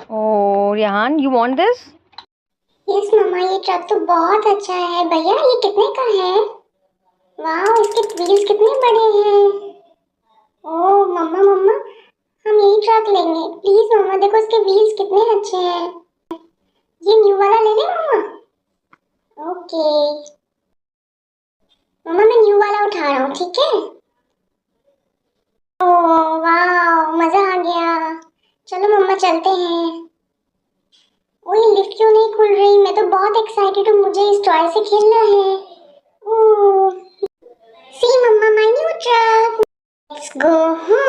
Oh, Rihaan, you want this? Yes mamma, ये truck तो बहुत अच्छा है। भैया ये कितने का है? वाह, इसके व्हील्स कितने बड़े हैं। ओह मम्मा मम्मा, हम यही ट्रक लेंगे प्लीज। मम्मा देखो इसके व्हील्स कितने अच्छे हैं। ये न्यू वाला ले लें मम्मा? ओके मम्मा, मैं न्यू वाला उठा रहा हूँ, ठीक है? ओह वाह, मजा आ गया। चलो मम्मा चलते हैं। ओह ये लिफ्ट क्यों नहीं खुल रही? मैं तो बहुत एक्साइटेड हूँ, मुझे इस टॉय से खेलना है। Oh see mamma, my new truck. Let's go home.